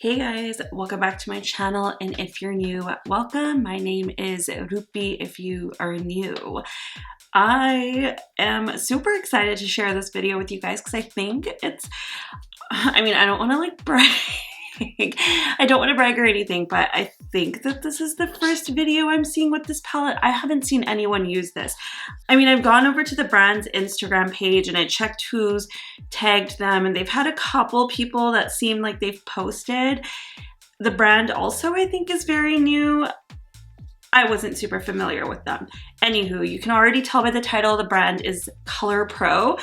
Hey guys, welcome back to my channel, and if you're new, welcome. My name is Rupi if you are new. I am super excited to share this video with you guys because I think I don't want to like brag. I don't want to brag or anything, but I think that this is the first video I'm seeing with this palette. I haven't seen anyone use this. I've gone over to the brand's Instagram page and I checked who's tagged them, and they've had a couple people that seem like they've posted. The brand also, I think, is very new. I wasn't super familiar with them. Anywho, you can already tell by the title, the brand is Colorpro,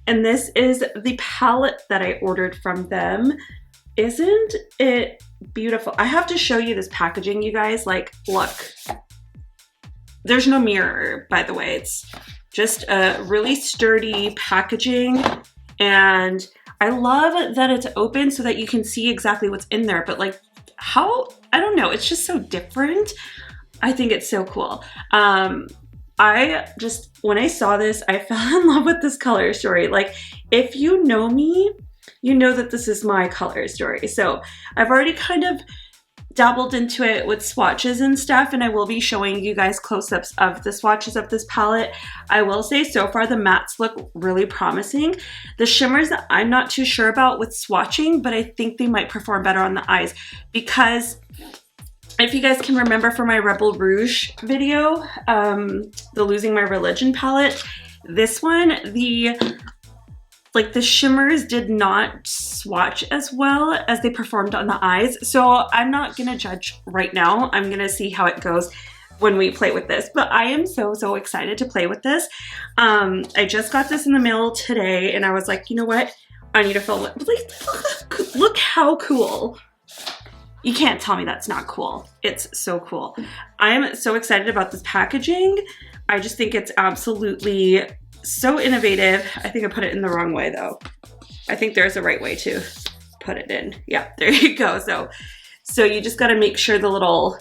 and this is the palette that I ordered from them. Isn't it beautiful? I have to show you this packaging, you guys. Like, look. There's no mirror, by the way. It's just a really sturdy packaging, and I love that it's open so that you can see exactly what's in there. But like, I don't know, it's just so different. I think it's so cool. When I saw this, I fell in love with this color story. Like, if you know me, you know that this is my color story. So I've already kind of dabbled into it with swatches and stuff, and I will be showing you guys close-ups of the swatches of this palette. I will say so far the mattes look really promising. The shimmers I'm not too sure about with swatching, but I think they might perform better on the eyes, because if you guys can remember from my Rebel Rouge video, the Losing My Religion palette, this one, the shimmers did not swatch as well as they performed on the eyes. So I'm not gonna judge right now. I'm gonna see how it goes when we play with this. But I am so excited to play with this. I just got this in the mail today, and I was like, you know what? I need to film it. Like, look how cool. You can't tell me that's not cool. It's so cool. I'm so excited about this packaging. I just think it's absolutely so innovative. I think I put it in the wrong way though. I think there's a right way to put it in. Yeah, there you go. So you just got to make sure the little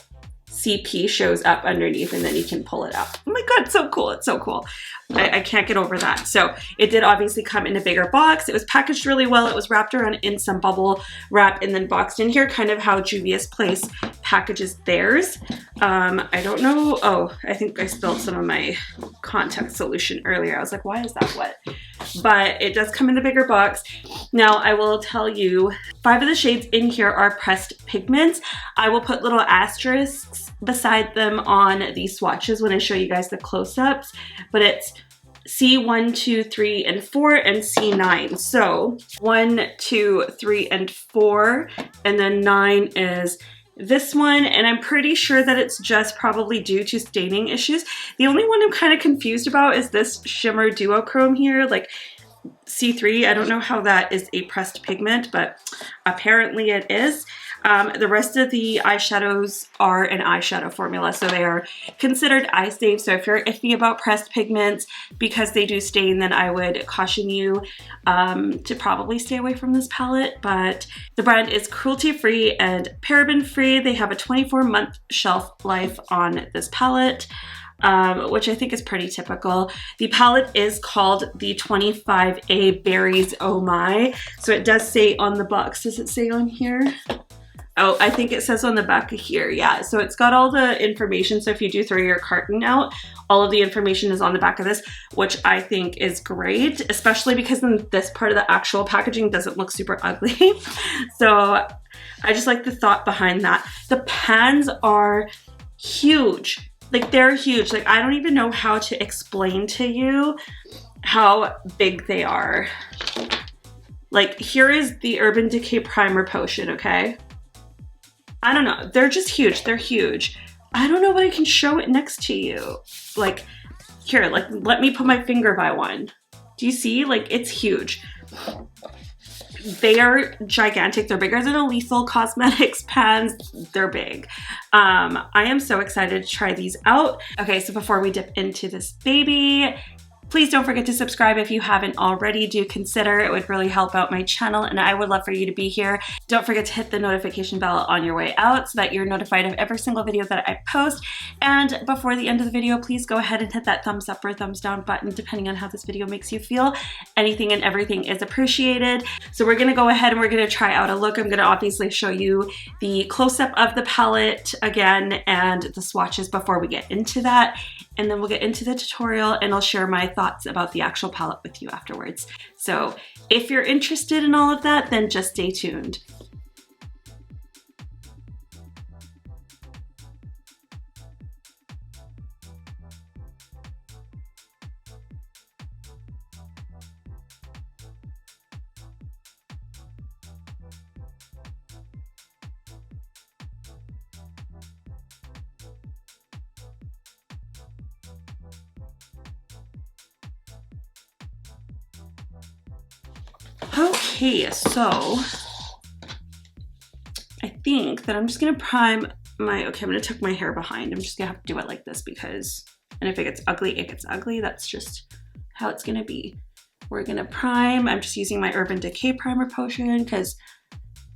CP shows up underneath, and then you can pull it out. Oh my god, so cool. It's so cool. I can't get over that. So it did obviously come in a bigger box. It was packaged really well. It was wrapped around in some bubble wrap and then boxed in here, kind of how Juvia's Place packages theirs. I don't know. Oh, I think I spilled some of my contact solution earlier. I was like, why is that wet? But it does come in the bigger box. Now, I will tell you, 5 of the shades in here are pressed pigments. I will put little asterisks beside them on these swatches when I show you guys the close-ups, but it's C1, 2, 3, and 4, and C9. So 1, 2, 3, and 4, and then 9 is this one, and I'm pretty sure that it's just probably due to staining issues. The only one I'm kind of confused about is this shimmer Duochrome here, like C3. I don't know how that is a pressed pigment, but apparently it is. The rest of the eyeshadows are an eyeshadow formula, so they are considered eye safe. So if you're iffy about pressed pigments because they do stain, then I would caution you to probably stay away from this palette. But the brand is cruelty-free and paraben-free. They have a 24-month shelf life on this palette, which I think is pretty typical. The palette is called the 25A Berries Oh My. So it does say on the box. Does it say on here? Oh, I think it says on the back of here. Yeah, so it's got all the information. So if you do throw your carton out, all of the information is on the back of this, which I think is great, especially because then this part of the actual packaging doesn't look super ugly. So I just like the thought behind that. The pans are huge. Like, they're huge. Like, I don't even know how to explain to you how big they are. Like, here is the Urban Decay Primer Potion, okay? I don't know. They're just huge. They're huge. I don't know what I can show it next to you. Like, here, like, let me put my finger by one. Do you see? Like, it's huge. They are gigantic. They're bigger than a Lethal Cosmetics pans. They're big. I am so excited to try these out. Okay, so before we dip into this baby, Please don't forget to subscribe if you haven't already. Do consider, it would really help out my channel, and I would love for you to be here. Don't forget to hit the notification bell on your way out so that you're notified of every single video that I post. And before the end of the video, please go ahead and hit that thumbs up or thumbs down button depending on how this video makes you feel. Anything and everything is appreciated. So we're gonna go ahead and we're gonna try out a look. I'm gonna obviously show you the close-up of the palette again and the swatches before we get into that. And then we'll get into the tutorial and I'll share my thoughts about the actual palette with you afterwards. So if you're interested in all of that, then just stay tuned. Okay, so I think that I'm just gonna prime my, okay, I'm gonna tuck my hair behind. I'm just gonna have to do it like this because, and if it gets ugly, it gets ugly. That's just how it's gonna be. We're gonna prime. I'm just using my Urban Decay Primer Potion because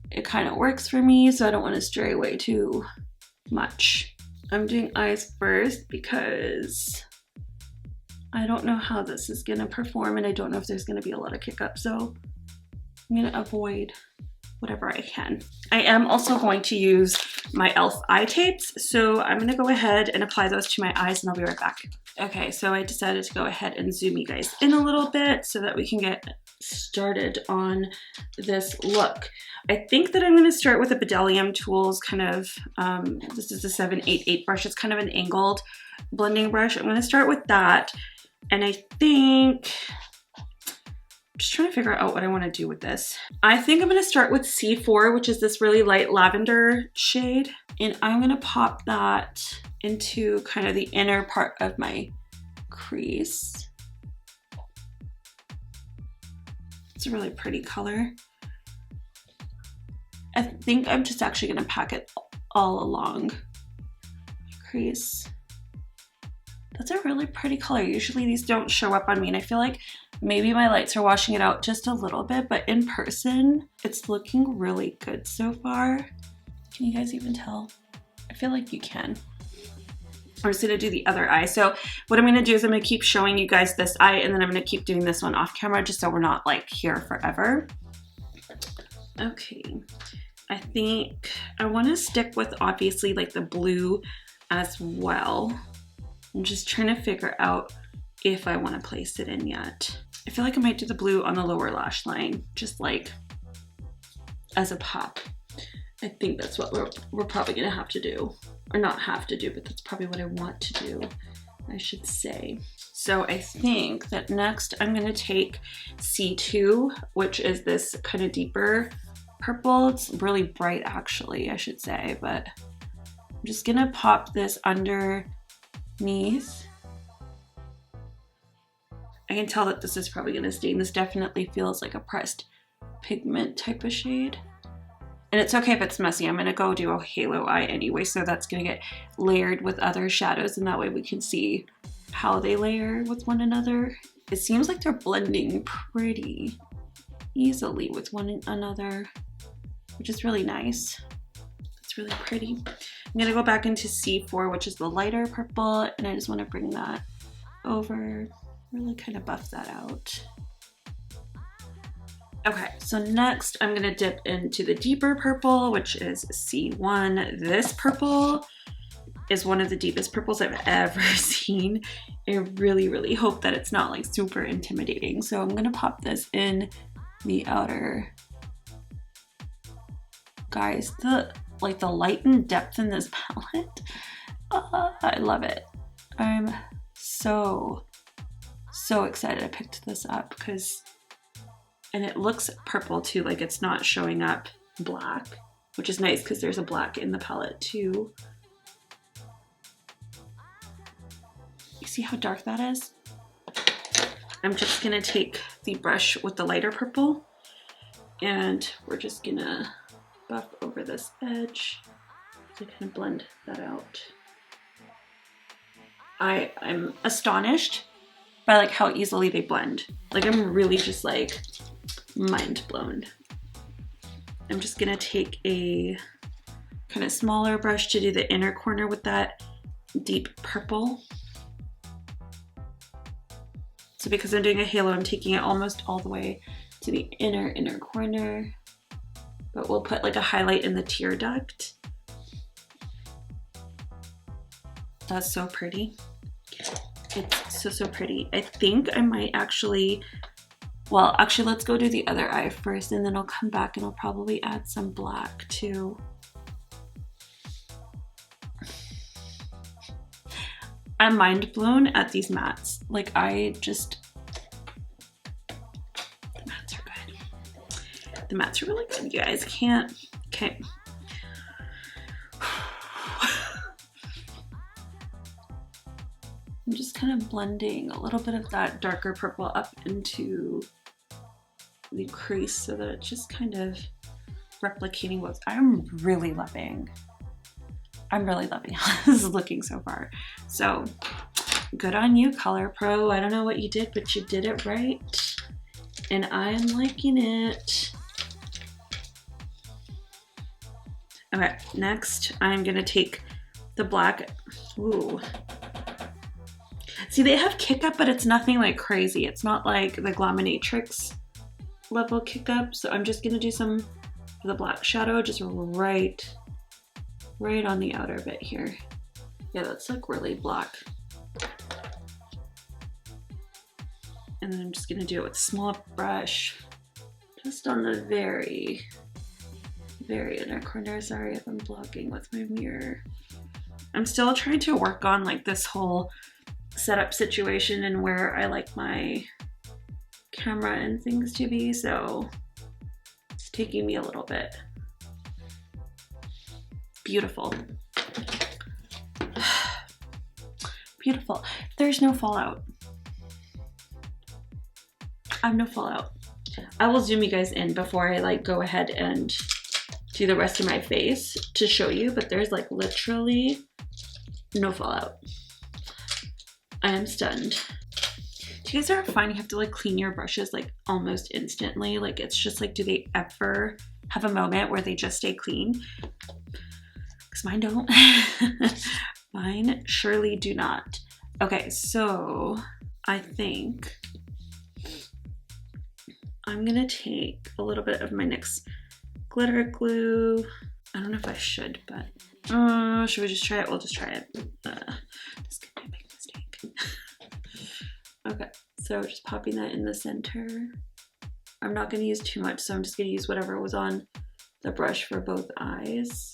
it kind of works for me, so I don't want to stray away too much. I'm doing eyes first because I don't know how this is gonna perform and I don't know if there's gonna be a lot of kick up, so I'm gonna avoid whatever I can. I am also going to use my e.l.f. eye tapes, so I'm gonna go ahead and apply those to my eyes and I'll be right back. Okay, so I decided to go ahead and zoom you guys in a little bit so that we can get started on this look. I think that I'm gonna start with a Bdellium Tools kind of, this is the 788 brush. It's kind of an angled blending brush. I'm gonna start with that. And I think, I'm just trying to figure out what I want to do with this. I think I'm going to start with C4, which is this really light lavender shade. And I'm going to pop that into kind of the inner part of my crease. It's a really pretty color. I think I'm just actually going to pack it all along my crease. That's a really pretty color. Usually these don't show up on me, and I feel like maybe my lights are washing it out just a little bit, but in person, it's looking really good so far. Can you guys even tell? I feel like you can. I'm just gonna do the other eye. So what I'm gonna do is I'm gonna keep showing you guys this eye, and then I'm gonna keep doing this one off camera just so we're not like here forever. Okay, I think I wanna stick with obviously like the blue as well. I'm just trying to figure out if I want to place it in yet. I feel like I might do the blue on the lower lash line, just like as a pop. I think that's what we're probably gonna have to do. Or not have to do, but that's probably what I want to do, I should say. So I think that next I'm gonna take C2, which is this kind of deeper purple. It's really bright actually, I should say, but I'm just gonna pop this underneath. I can tell that this is probably gonna stain. This definitely feels like a pressed pigment type of shade. And it's okay if it's messy. I'm gonna go do a halo eye anyway, so that's gonna get layered with other shadows, and that way we can see how they layer with one another. It seems like they're blending pretty easily with one another, which is really nice. It's really pretty. I'm gonna go back into C4, which is the lighter purple, and I just wanna bring that over, really kind of buff that out. Okay, so next I'm gonna dip into the deeper purple, which is C1. This purple is one of the deepest purples I've ever seen. I really, really hope that it's not like super intimidating. So I'm gonna pop this in the outer. Guys, the light and depth in this palette, I love it. I'm so excited I picked this up because, and it looks purple too, like it's not showing up black, which is nice because there's a black in the palette too. You see how dark that is? I'm just gonna take the brush with the lighter purple and we're just gonna buff over this edge to kind of blend that out. I'm astonished by like how easily they blend. Like I'm really just like mind blown. I'm just gonna take a kind of smaller brush to do the inner corner with that deep purple. So because I'm doing a halo, I'm taking it almost all the way to the inner corner, but we'll put like a highlight in the tear duct. That's so pretty. It's so pretty. I think I might actually, well, actually let's go do the other eye first and then I'll come back and I'll probably add some black too. I'm mind blown at these mattes. Like the mattes are good. The mattes are really good, you guys. Okay. I'm just kind of blending a little bit of that darker purple up into the crease so that it's just kind of replicating what I'm really loving how this is looking so far. So good on you, Colorpro. I don't know what you did, but you did it right. And I'm liking it. Okay, next I'm gonna take the black. Ooh. See, they have kick up, but it's nothing like crazy. It's not like the Glaminatrix level kick up. So I'm just gonna do some of the black shadow just right on the outer bit here. Yeah, that's like really black. And then I'm just gonna do it with a small brush, just on the very inner corner. Sorry if I'm blocking with my mirror. I'm still trying to work on like this whole setup situation and where I like my camera and things to be, so it's taking me a little bit. Beautiful. Beautiful. There's no fallout. I have no fallout. I will zoom you guys in before I like go ahead and do the rest of my face to show you, but there's like literally no fallout. I am stunned. Do you guys ever find you have to like clean your brushes like almost instantly? Like it's just like, do they ever have a moment where they just stay clean? Because mine don't. Mine surely do not. Okay, so I think I'm gonna take a little bit of my NYX glitter glue. I don't know if I should, but should we just try it? We'll just try it. This could be a big mistake. Okay, so just popping that in the center. I'm not gonna use too much, so I'm just gonna use whatever was on the brush for both eyes.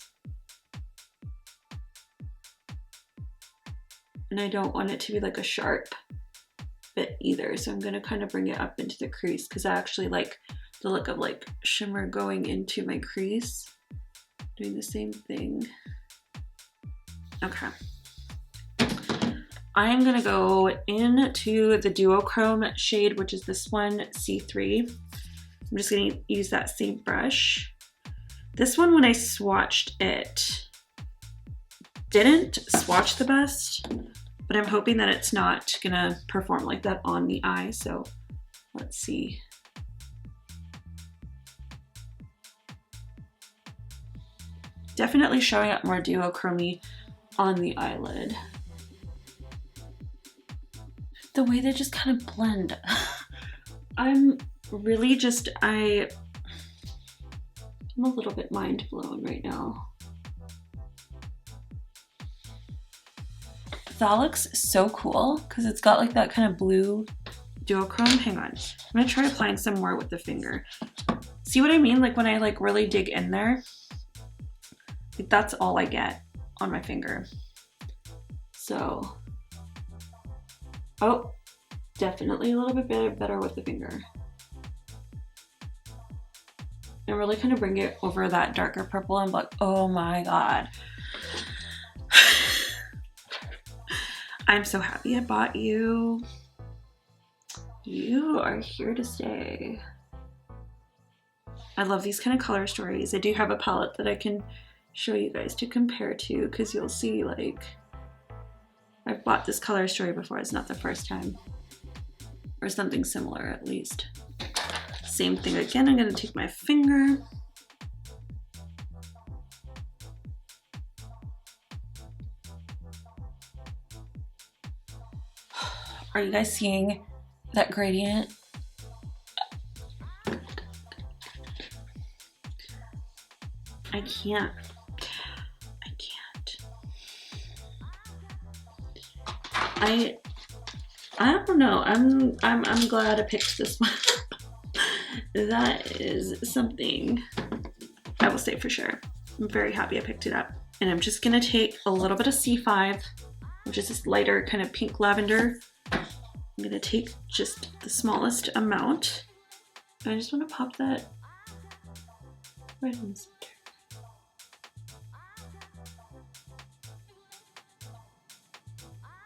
And I don't want it to be like a sharp bit either, so I'm gonna kind of bring it up into the crease because I actually like the look of like shimmer going into my crease. Doing the same thing. Okay. I am gonna go into the Duochrome shade, which is this one, C3. I'm just gonna use that same brush. This one, when I swatched it, didn't swatch the best, but I'm hoping that it's not gonna perform like that on the eye, so let's see. Definitely showing up more duochrome-y on the eyelid. The way they just kind of blend. I'm really just, I'm a little bit mind blown right now. That looks so cool because it's got like that kind of blue duochrome. Hang on, I'm gonna try applying some more with the finger. See what I mean? Like when I like really dig in there, like that's all I get on my finger. So, oh, definitely a little bit better with the finger. And really kind of bring it over that darker purple and like, oh my God. I'm so happy I bought you. You are here to stay. I love these kind of color stories. I do have a palette that I can show you guys to compare to because you'll see like I've bought this color story before. It's not the first time. or something similar at least. Same thing again, I'm gonna take my finger. Are you guys seeing that gradient? I can't. I don't know. I'm glad I picked this one. That is something I will say for sure. I'm very happy I picked it up. And I'm just gonna take a little bit of C5, which is this lighter kind of pink lavender. I'm gonna take just the smallest amount. I just want to pop that right in the center.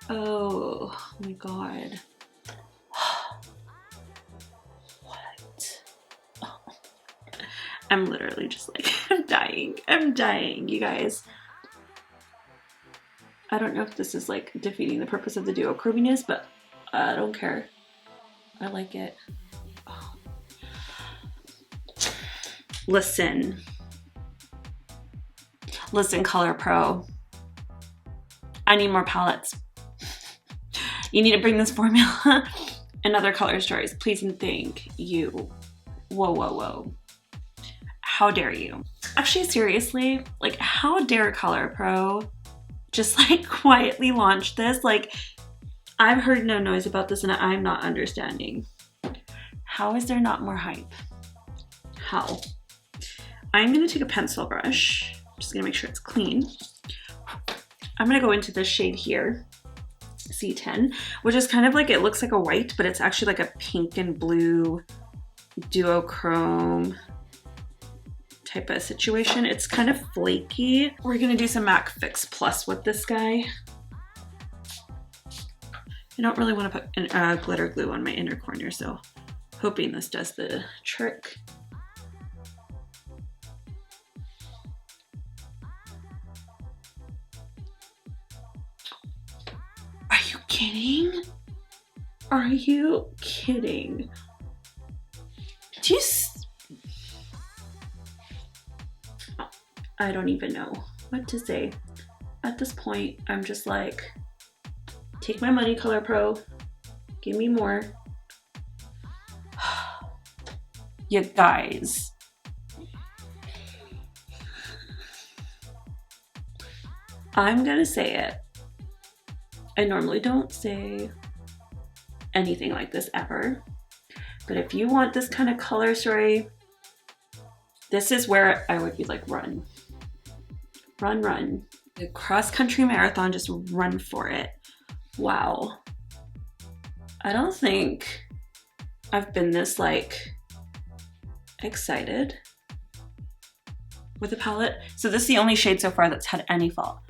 Oh my god. What? Oh. I'm literally just like, I'm dying. I'm dying, you guys. I don't know if this is like defeating the purpose of the duochrominess, but I don't care. I like it. Oh. Listen, Colorpro. I need more palettes. You need to bring this formula and other color stories, please and thank you. Whoa, whoa, whoa. How dare you? Actually, seriously, like how dare Colorpro just like quietly launch this? Like I've heard no noise about this and I'm not understanding. How is there not more hype? How? I'm gonna take a pencil brush. Just gonna make sure it's clean. I'm gonna go into this shade here, C10, which is kind of like, it looks like a white, but it's actually like a pink and blue duochrome type of situation. It's kind of flaky. We're gonna do some MAC Fix Plus with this guy. I don't really want to put glitter glue on my inner corner, so hoping this does the trick. Are you kidding? Are you kidding? Do you I don't even know what to say. At this point, I'm just like, take my money, Colorpro. Give me more. You guys. I'm gonna say it. I normally don't say anything like this ever, but if you want this kind of color story, this is where I would be like, run. Run, run. The cross-country marathon, just run for it. Wow. I don't think I've been this like excited with a palette. So this is the only shade so far that's had any fall.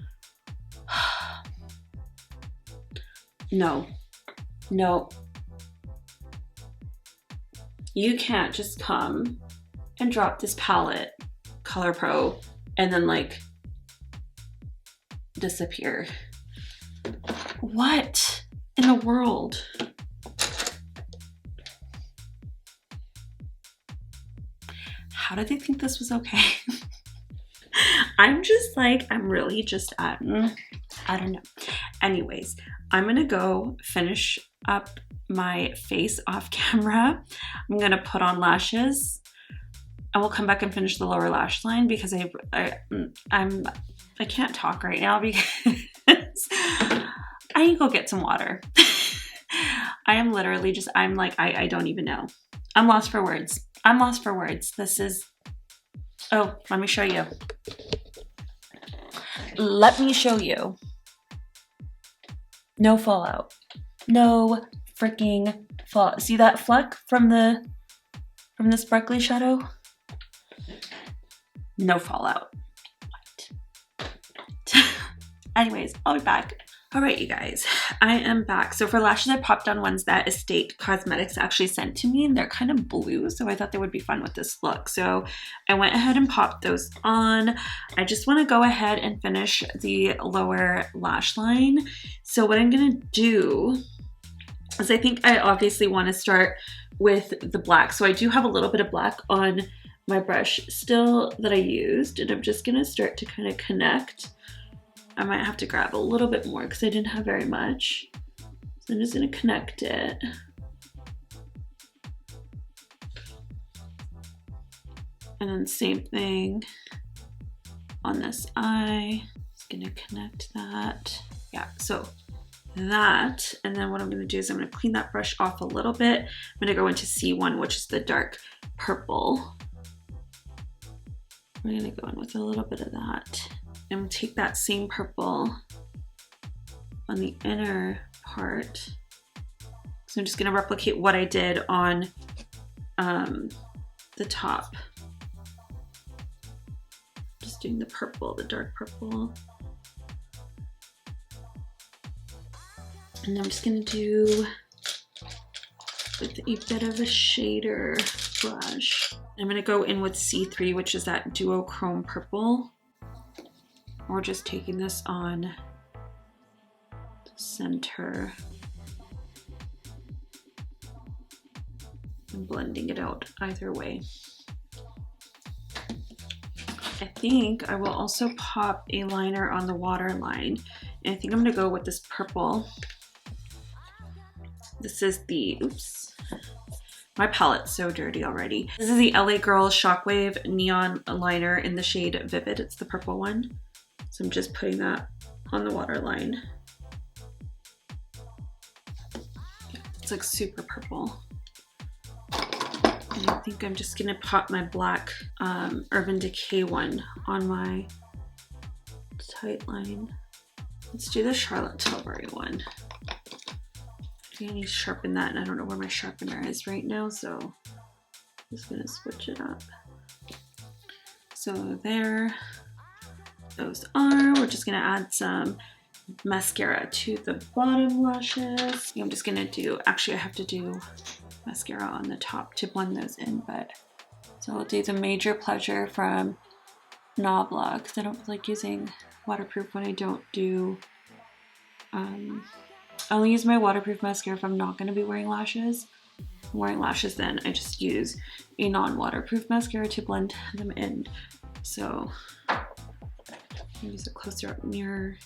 No, no. You can't just come and drop this palette, Colorpro, and then like disappear. What in the world? How did they think this was okay? I'm just like, I'm really just, I don't know. Anyways, I'm gonna go finish up my face off camera. I'm gonna put on lashes and we'll come back and finish the lower lash line because I can't talk right now because I need to go get some water. I am literally just, I'm like, I don't even know. I'm lost for words. I'm lost for words. This is, oh, let me show you. Let me show you. No fallout. No freaking fallout. See that fleck from the sparkly shadow? No fallout. What? Anyways, I'll be back. All right, you guys, I am back. So for lashes, I popped on ones that Estate Cosmetics actually sent to me, and they're kind of blue, so I thought they would be fun with this look. So I went ahead and popped those on. I just want to go ahead and finish the lower lash line. So what I'm gonna do is I think I obviously want to start with the black. So I do have a little bit of black on my brush still that I used, and I'm just going to start to kind of connect. I might have to grab a little bit more because I didn't have very much. So I'm just going to connect it. And then same thing on this eye. Just going to connect that. Yeah, so that, and then what I'm going to do is I'm going to clean that brush off a little bit. I'm going to go into C1, which is the dark purple. We're going to go in with a little bit of that. And take that same purple on the inner part. So I'm just going to replicate what I did on the top. Just doing the purple, the dark purple. And I'm just going to do with a bit of a shader brush. I'm going to go in with C3, which is that Duochrome purple. Or just taking this on the center and blending it out either way. I think I will also pop a liner on the waterline. And I think I'm going to go with this purple. This is the, oops, my palette's so dirty already. This is the LA Girl Shockwave Neon Liner in the shade Vivid. It's the purple one. So I'm just putting that on the waterline. It's like super purple. And I think I'm just gonna pop my black Urban Decay one on my tight line. Let's do the Charlotte Tilbury one. I need to sharpen that, and I don't know where my sharpener is right now, so I'm just gonna switch it up. So there. Those are, we're just gonna add some mascara to the bottom lashes. I'm just gonna do, actually I have to do mascara on the top to blend those in, but so I'll do the Major Pleasure from Nabla because I don't like using waterproof when I don't do, I only use my waterproof mascara if I'm not gonna be wearing lashes. If I'm wearing lashes, then I just use a non-waterproof mascara to blend them in. So use a closer up mirror.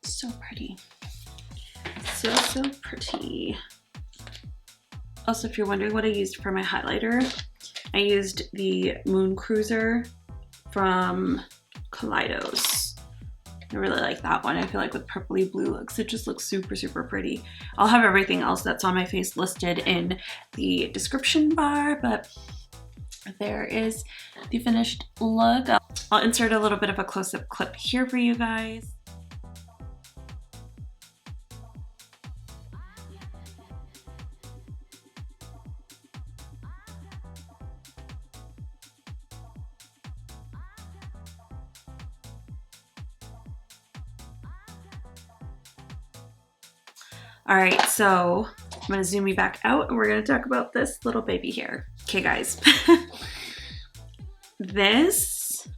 So pretty. So pretty. Also, if you're wondering what I used for my highlighter, I used the Moon Cruiser from Kaleidos. I really like that one. I feel like with purpley blue looks, it just looks super, super pretty. I'll have everything else that's on my face listed in the description bar, but there is the finished look. I'll insert a little bit of a close-up clip here for you guys. All right, so I'm gonna zoom you back out and we're gonna talk about this little baby here. Okay, guys. This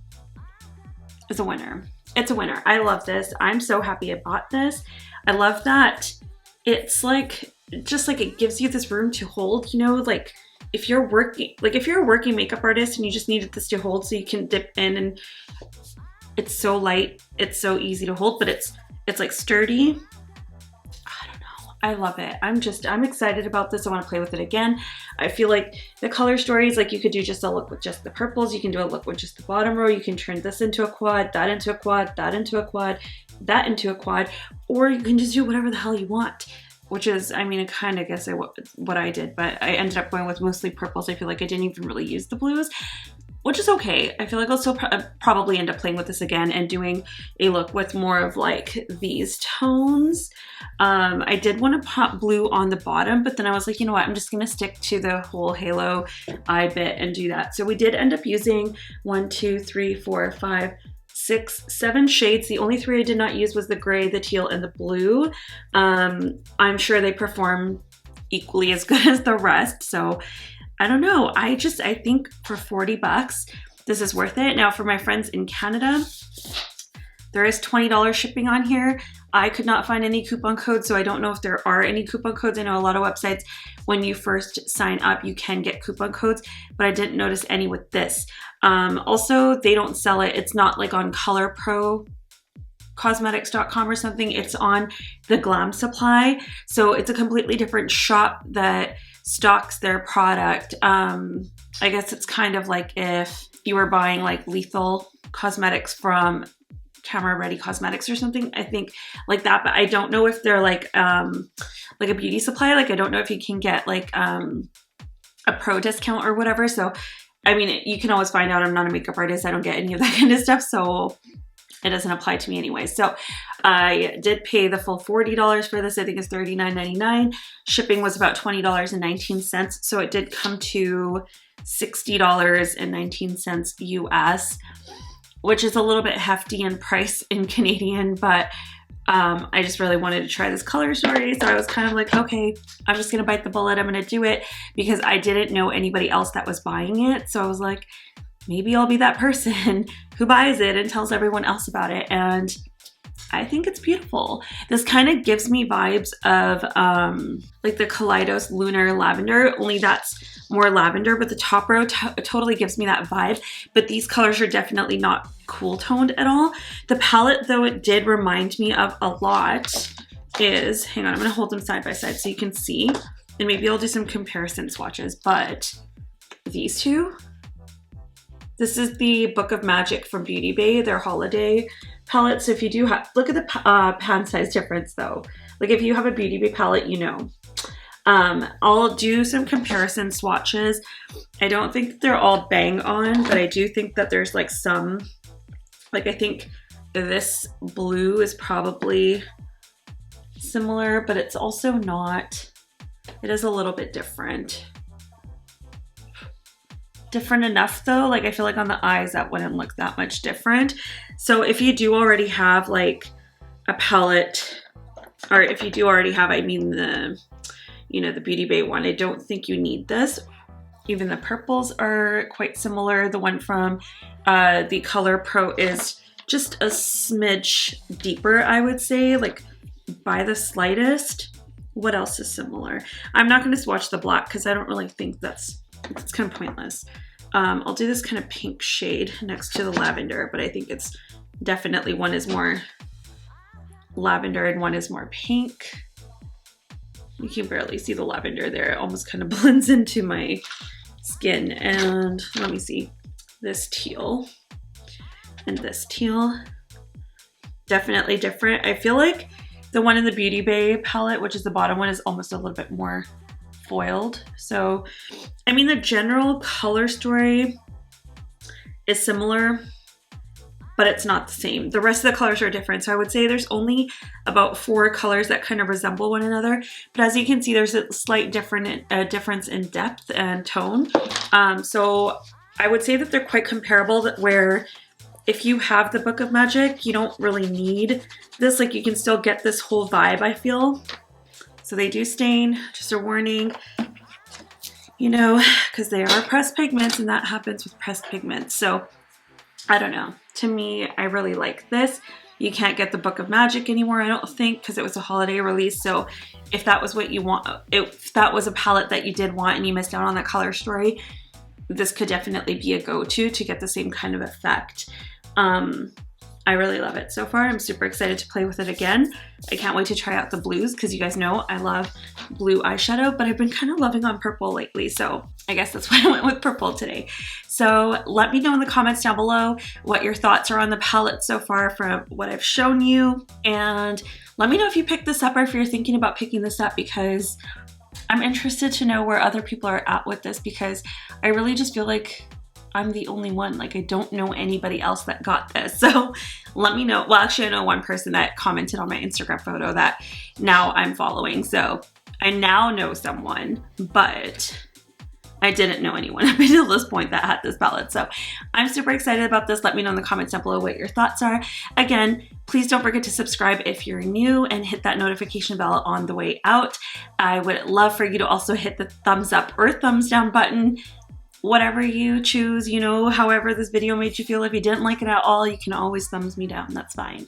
is a winner. It's a winner. I love this. I'm so happy I bought this. I love that it's like, just like it gives you this room to hold, you know, like if you're working, like if you're a working makeup artist and you just needed this to hold so you can dip in, and it's so light, it's so easy to hold, but it's like sturdy. I love it. I'm excited about this. I want to play with it again. I feel like the color stories, like you could do just a look with just the purples. You can do a look with just the bottom row. You can turn this into a quad, that into a quad, that into a quad, that into a quad, or you can just do whatever the hell you want, which is, I mean, I kind of guess what I did, but I ended up going with mostly purples. I feel like I didn't even really use the blues, which is okay. I feel like I'll still probably end up playing with this again and doing a look with more of like these tones. I did want to pop blue on the bottom, but then I was like, you know what, I'm just gonna stick to the whole halo eye bit and do that. So we did end up using 1, 2, 3, 4, 5, 6, 7 shades. The only 3 I did not use was the gray, the teal, and the blue. I'm sure they perform equally as good as the rest, so I don't know. I think for $40, this is worth it. Now for my friends in Canada, There is $20 shipping on here. I could not find any coupon codes, so I don't know if there are any coupon codes. I know a lot of websites, when you first sign up, you can get coupon codes, but I didn't notice any with this. Also, they don't sell it. It's not like on Colorpro cosmetics.com or something. It's on the Glam Supply. So it's a completely different shop that stocks their product. I guess it's kind of like if you were buying like Lethal Cosmetics from Camera Ready Cosmetics or something, I think like that. But I don't know if they're like a beauty supply. Like I don't know if you can get like a pro discount or whatever. So I mean, you can always find out. I'm not a makeup artist. I don't get any of that kind of stuff. So it doesn't apply to me anyway. So I did pay the full $40 for this. I think it's $39.99. Shipping was about $20.19. So it did come to $60.19 US, which is a little bit hefty in price in Canadian, but I just really wanted to try this color story. So I was kind of like, okay, I'm just gonna bite the bullet. I'm gonna do it because I didn't know anybody else that was buying it. So I was like, maybe I'll be that person who buys it and tells everyone else about it. And I think it's beautiful. This kind of gives me vibes of like the Kaleidos Lunar Lavender, only that's more lavender, but the top row totally gives me that vibe. But these colors are definitely not cool toned at all. The palette, though, it did remind me of a lot is, hang on, I'm gonna hold them side by side so you can see, and maybe I'll do some comparison swatches, but these two, this is the Book of Magic from Beauty Bay, their holiday palette. So if you do have, look at the pan size difference though. Like if you have a Beauty Bay palette, you know. I'll do some comparison swatches. I don't think they're all bang on, but I do think that there's like some, like I think this blue is probably similar, but it's also not. It is a little bit different. Different enough though, like I feel like on the eyes that wouldn't look that much different. So if you do already have like a palette, or if you do already have, I mean the, you know, the Beauty Bay one, I don't think you need this. Even the purples are quite similar. The one from the Colorpro is just a smidge deeper, I would say, like by the slightest. What else is similar? I'm not going to swatch the black because I don't really think it's kind of pointless. I'll do this kind of pink shade next to the lavender, but I think it's definitely, one is more lavender and one is more pink. You can barely see the lavender there. It almost kind of blends into my skin. And let me see, this teal and this teal, definitely different. I feel like the one in the Beauty Bay palette, which is the bottom one, is almost a little bit more foiled. So I mean, the general color story is similar, but it's not the same. The rest of the colors are different. So I would say there's only about 4 colors that kind of resemble one another. But as you can see, there's a slight difference in depth and tone. So I would say that they're quite comparable, where if you have the Book of Magic, you don't really need this. Like you can still get this whole vibe, I feel. So they do stain, just a warning, you know, because they are pressed pigments and that happens with pressed pigments. So I don't know. To me, I really like this. You can't get the Book of Magic anymore, I don't think, because it was a holiday release. So if that was what you want, if that was a palette that you did want and you missed out on that color story, this could definitely be a go-to to get the same kind of effect. I really love it so far. I'm super excited to play with it again. I can't wait to try out the blues because you guys know I love blue eyeshadow, but I've been kind of loving on purple lately. So I guess that's why I went with purple today. So let me know in the comments down below what your thoughts are on the palette so far from what I've shown you. And let me know if you picked this up or if you're thinking about picking this up, because I'm interested to know where other people are at with this, because I really just feel like I'm the only one. Like I don't know anybody else that got this. So let me know. Well, actually I know one person that commented on my Instagram photo that now I'm following. So I now know someone, but I didn't know anyone up until this point that had this palette. So I'm super excited about this. Let me know in the comments down below what your thoughts are. Again, please don't forget to subscribe if you're new and hit that notification bell on the way out. I would love for you to also hit the thumbs up or thumbs down button. whatever you choose, you know, however this video made you feel. If you didn't like it at all, you can always thumbs me down, that's fine.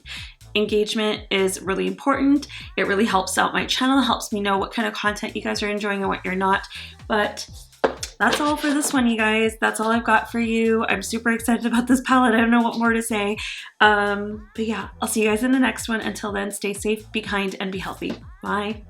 Engagement is really important. It really helps out my channel, helps me know what kind of content you guys are enjoying and what you're not. But that's all for this one, you guys. That's all I've got for you. I'm super excited about this palette. I don't know what more to say. But yeah, I'll see you guys in the next one. Until then, stay safe, be kind, and be healthy. Bye.